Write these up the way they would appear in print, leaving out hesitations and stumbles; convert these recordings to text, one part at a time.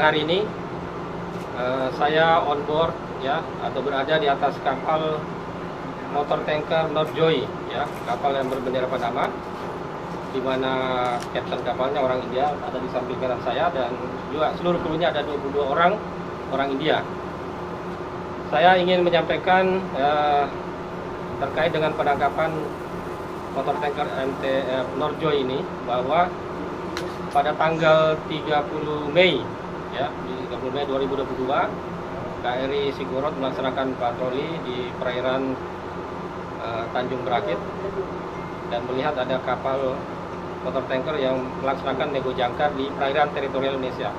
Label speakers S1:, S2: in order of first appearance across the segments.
S1: hari ini saya on board ya, atau berada di atas kapal motor tanker Northjoy ya, kapal yang berbendera Panama, di mana kapten kapalnya orang India ada di samping kanan saya, dan juga seluruh krunya ada 22 orang India. Saya ingin menyampaikan terkait dengan penangkapan motor tanker Northjoy ini, bahwa pada tanggal 30 Mei ya, 30 Mei 2022, KRI Sigorot melaksanakan patroli di perairan Tanjung Berakit dan melihat ada kapal motor tanker yang melaksanakan nego jangkar di perairan teritorial Indonesia,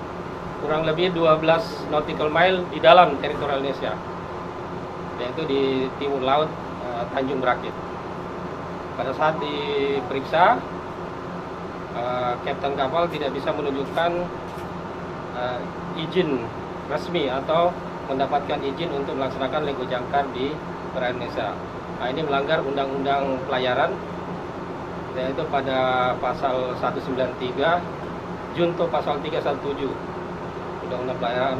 S1: kurang lebih 12 nautical mile di dalam teritorial Indonesia, yaitu di timur laut Tanjung Berakit. Pada saat diperiksa, kapten kapal tidak bisa menunjukkan izin resmi atau mendapatkan izin untuk melaksanakan nego jangkar di perairan Indonesia. Nah, ini melanggar Undang-Undang Pelayaran, yaitu pada pasal 193 junto pasal 317 Undang-Undang Pelayaran,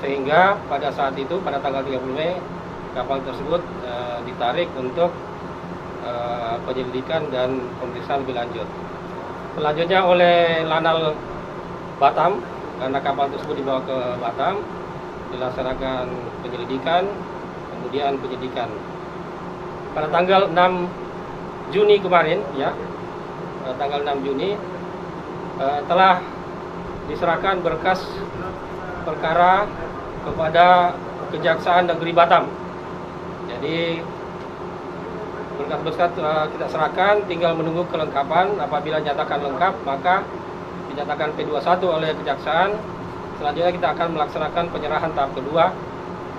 S1: sehingga pada saat itu pada tanggal 30 Mei kapal tersebut ditarik untuk penyelidikan dan pemeriksaan lebih lanjut. Selanjutnya oleh Lanal Batam, karena kapal tersebut dibawa ke Batam, dilaksanakan penyelidikan, kemudian penyidikan. Pada tanggal 6 Juni kemarin, ya, tanggal 6 Juni telah diserahkan berkas perkara kepada Kejaksaan Negeri Batam. Jadi berkas-berkas kita serahkan, tinggal menunggu kelengkapan. Apabila nyatakan lengkap, maka dinyatakan P21 oleh Kejaksaan. Selanjutnya kita akan melaksanakan penyerahan tahap kedua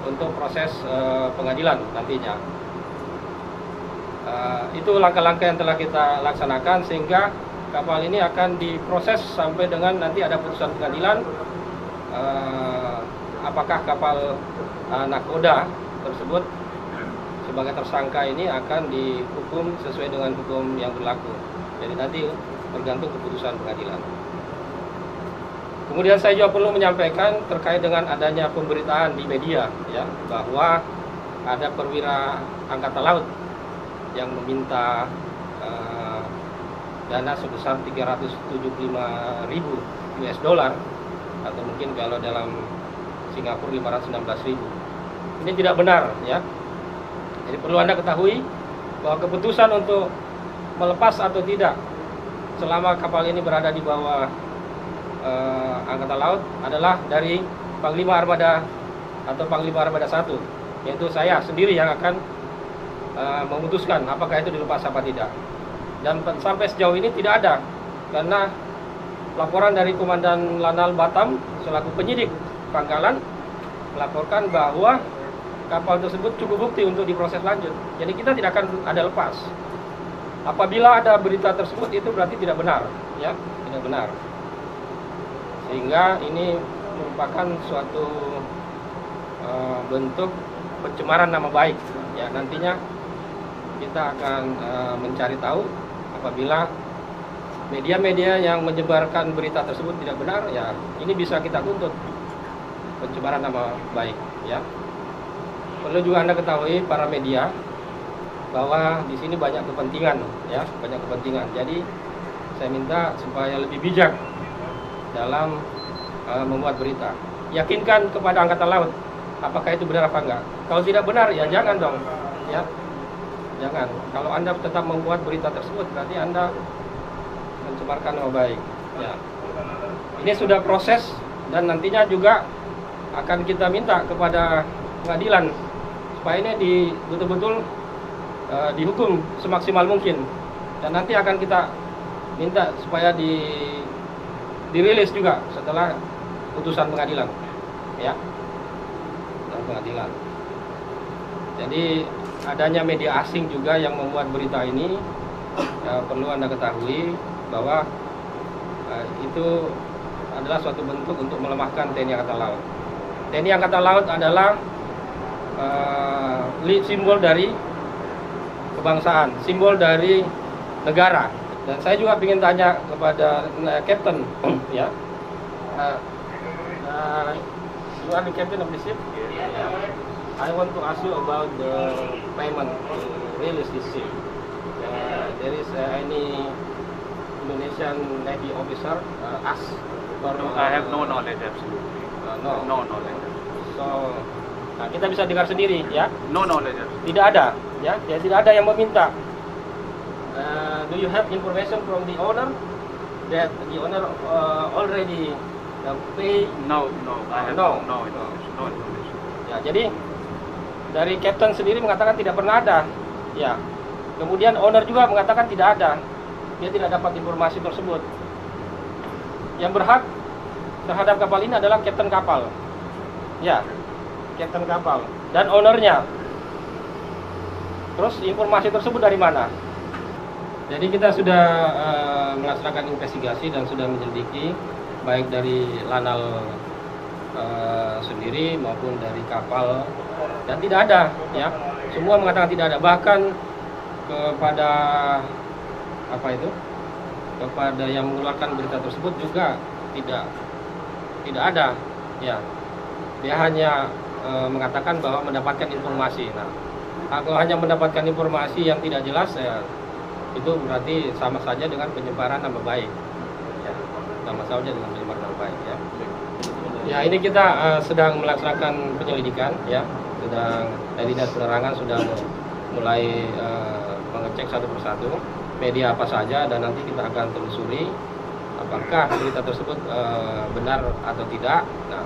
S1: untuk proses pengadilan nantinya. Itu langkah-langkah yang telah kita laksanakan, sehingga kapal ini akan diproses sampai dengan nanti ada putusan pengadilan. Apakah kapal nakoda tersebut sebagai tersangka ini akan dihukum sesuai dengan hukum yang berlaku. Jadi nanti tergantung keputusan pengadilan. Kemudian saya juga perlu menyampaikan terkait dengan adanya pemberitaan di media ya, bahwa ada perwira angkatan laut yang meminta dana sebesar 375.000 US dollar, atau mungkin kalau dalam Singapura 516.000. Ini tidak benar ya. Jadi perlu Anda ketahui bahwa keputusan untuk melepas atau tidak selama kapal ini berada di bawah Angkatan Laut adalah dari Panglima Armada atau Panglima Armada 1, yaitu saya sendiri yang akan memutuskan apakah itu dilepas apa tidak. Dan sampai sejauh ini tidak ada, karena laporan dari Komandan Lanal Batam selaku penyidik Pangkalan melaporkan bahwa kapal tersebut cukup bukti untuk diproses lanjut. Jadi kita tidak akan ada lepas. Apabila ada berita tersebut, itu berarti tidak benar, ya, tidak benar. Sehingga ini merupakan suatu bentuk pencemaran nama baik. Ya, nantinya kita akan mencari tahu apabila media-media yang menyebarkan berita tersebut tidak benar, ya ini bisa kita tuntut pencemaran nama baik, ya. Perlu juga Anda ketahui para media bahwa di sini banyak kepentingan, ya, banyak kepentingan. Jadi saya minta supaya lebih bijak dalam membuat berita. Yakinkan kepada Angkatan Laut apakah itu benar apa enggak. Kalau tidak benar, ya jangan dong, ya, jangan. Kalau Anda tetap membuat berita tersebut, berarti Anda mencemarkan nama baik. Ya, ini sudah proses dan nantinya juga akan kita minta kepada pengadilan supaya ini betul-betul dihukum semaksimal mungkin, dan nanti akan kita minta supaya dirilis juga setelah putusan pengadilan, ya, dan pengadilan. Jadi adanya media asing juga yang membuat berita ini, ya, perlu Anda ketahui bahwa itu adalah suatu bentuk untuk melemahkan TNI Angkatan Laut. TNI Angkatan Laut adalah simbol dari kebangsaan, simbol dari negara. Dan saya juga ingin tanya kepada Kapten, ya, You are the captain of the ship. I want to ask you about the payment to release this ship. There is any Indonesian Navy officer ask for?
S2: I have no knowledge absolutely.
S1: No
S2: knowledge.
S1: So, nah, kita bisa dengar sendiri, ya.
S2: No knowledge absolutely.
S1: Tidak ada, ya. Tidak ada yang meminta. Do you have information from the owner that the owner already pay?
S2: No, I have no information.
S1: Ya, jadi dari kapten sendiri mengatakan tidak pernah ada. Ya. Kemudian owner juga mengatakan tidak ada. Dia tidak dapat informasi tersebut. Yang berhak terhadap kapal ini adalah kapten kapal. Ya, kapten kapal dan ownernya. Terus informasi tersebut dari mana? Jadi kita sudah melaksanakan investigasi dan sudah menyelidiki baik dari Lanal sendiri maupun dari kapal, dan tidak ada, ya. Semua mengatakan tidak ada. Bahkan kepada kepada yang mengeluarkan berita tersebut juga tidak ada, ya. Dia hanya mengatakan bahwa mendapatkan informasi. Nah, kalau hanya mendapatkan informasi yang tidak jelas, ya, itu berarti sama saja dengan penyebaran nama baik, ya. Sama saja dengan penyebaran nama baik, ya. Ya, ini kita sedang melaksanakan penyelidikan, ya. Dari dinas penerangan sudah mulai mengecek satu persatu media apa saja, dan nanti kita akan telusuri apakah berita tersebut benar atau tidak. Nah,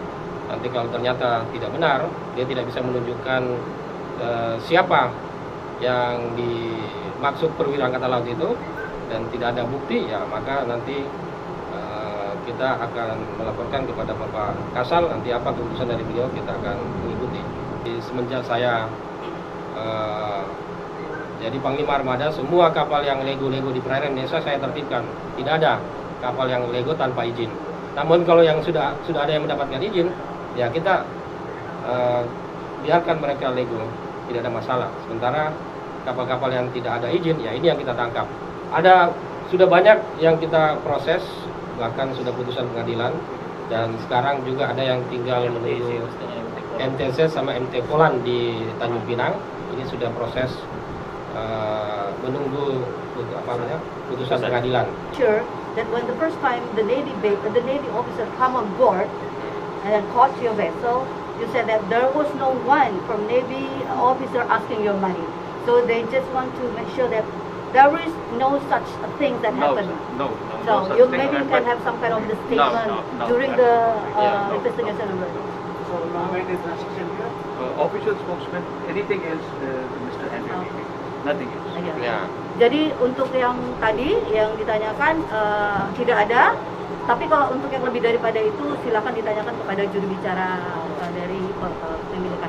S1: nanti kalau ternyata tidak benar, dia tidak bisa menunjukkan siapa yang dimaksud perwira angkatan laut itu, dan tidak ada bukti, ya, maka nanti kita akan melaporkan kepada Bapak Kasal. Nanti apa keputusan dari beliau kita akan mengikuti. Semenjak saya jadi Panglima Armada, semua kapal yang lego di perairan Indonesia saya tertibkan. Tidak ada kapal yang lego tanpa izin. Namun kalau yang sudah ada yang mendapatkan izin, ya kita biarkan mereka lego, tidak ada masalah. Sementara kapal-kapal yang tidak ada izin, ya ini yang kita tangkap. Sudah banyak yang kita proses, bahkan sudah putusan pengadilan, dan sekarang juga ada yang tinggal menunggu MTC sama MT Polan di Tanjung Pinang. Ini sudah proses menunggu putusan pengadilan.
S3: Sure that when the first time the Navy officer come on board and caught your vessel, you said that there was no one from Navy officer asking your money. So they just want to make sure that there is no such thing that happened.
S2: No.
S3: So
S2: No
S3: you
S2: such
S3: maybe
S2: thing,
S3: can
S2: but
S3: have some kind of the statement
S2: No,
S3: during
S2: no.
S3: the
S1: Yeah, no.
S3: investigation.
S4: So now when is transaction here?
S2: Official spokesman, anything else, Mr. Andrew Levy. Nothing else.
S1: Ya.
S3: Jadi untuk yang tadi yang ditanyakan tidak ada, tapi kalau untuk yang lebih daripada itu silakan ditanyakan kepada juru bicara dari pemilik